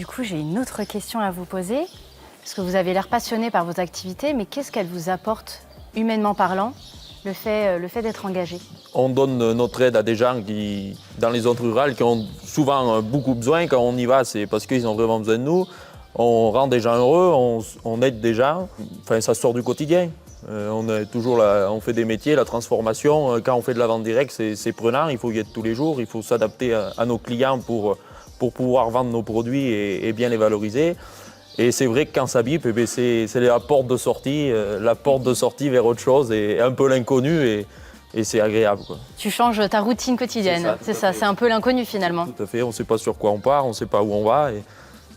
Du coup, j'ai une autre question à vous poser, parce que vous avez l'air passionné par vos activités, mais qu'est-ce qu'elles vous apportent, humainement parlant, le fait d'être engagé? On donne notre aide à des gens qui, dans les zones rurales, qui ont souvent beaucoup besoin. Quand on y va, c'est parce qu'ils ont vraiment besoin de nous. On rend des gens heureux, on aide des gens. Enfin, ça sort du quotidien. On est toujours là, on fait des métiers, la transformation. Quand on fait de la vente directe, c'est prenant. Il faut y être tous les jours. Il faut s'adapter à nos clients pour pouvoir vendre nos produits et bien les valoriser. Et c'est vrai que quand ça bip, c'est la porte de sortie vers autre chose et un peu l'inconnu et c'est agréable, quoi. Tu changes ta routine quotidienne, c'est ça, c'est un peu l'inconnu finalement. Tout à fait, on ne sait pas sur quoi on part, on ne sait pas où on va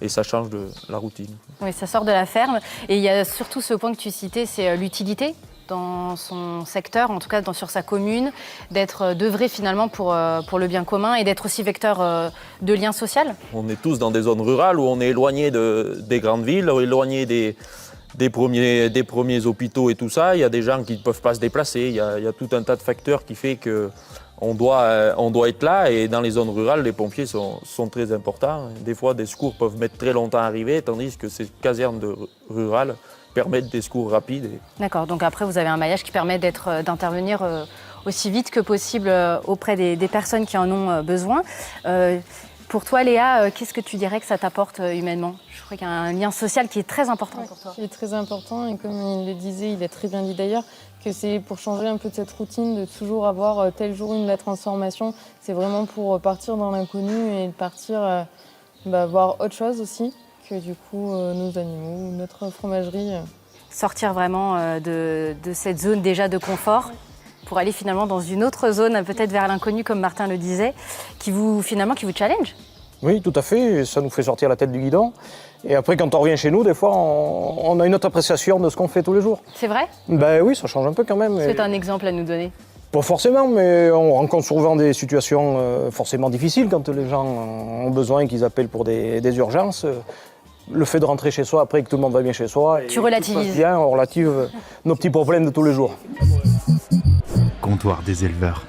et ça change de la routine. Oui, ça sort de la ferme. Et il y a surtout ce point que tu citais, c'est l'utilité dans son secteur, en tout cas sur sa commune, d'œuvrer finalement pour le bien commun et d'être aussi vecteur de lien social. On est tous dans des zones rurales où on est éloigné des grandes villes, éloigné des premiers hôpitaux et tout ça. Il y a des gens qui ne peuvent pas se déplacer, il y a tout un tas de facteurs qui fait qu'on doit être là. Et dans les zones rurales, les pompiers sont très importants. Des fois, des secours peuvent mettre très longtemps à arriver, tandis que ces casernes rurales permettent des secours rapides. D'accord, donc après vous avez un maillage qui permet d'intervenir aussi vite que possible auprès des personnes qui en ont besoin. Pour toi Léa, qu'est-ce que tu dirais que ça t'apporte humainement? Je crois qu'il y a un lien social qui est très important pour toi. Qui est très important et comme il le disait, il a très bien dit d'ailleurs, que c'est pour changer un peu de cette routine de toujours avoir tel jour une de la transformation. C'est vraiment pour partir dans l'inconnu et partir voir autre chose aussi que du coup nos animaux, notre fromagerie. Sortir vraiment de cette zone déjà de confort pour aller finalement dans une autre zone, peut-être vers l'inconnu comme Martin le disait, qui vous challenge. Oui, tout à fait, ça nous fait sortir la tête du guidon. Et après, quand on revient chez nous, des fois, on a une autre appréciation de ce qu'on fait tous les jours. C'est vrai? Ben oui, ça change un peu quand même. C'est un exemple à nous donner? Pas forcément, mais on rencontre souvent des situations forcément difficiles quand les gens ont besoin, qu'ils appellent pour des urgences. Le fait de rentrer chez soi après que tout le monde va bien chez soi. Tu relativises. Bien, on relative nos petits problèmes de tous les jours. Comptoir des éleveurs.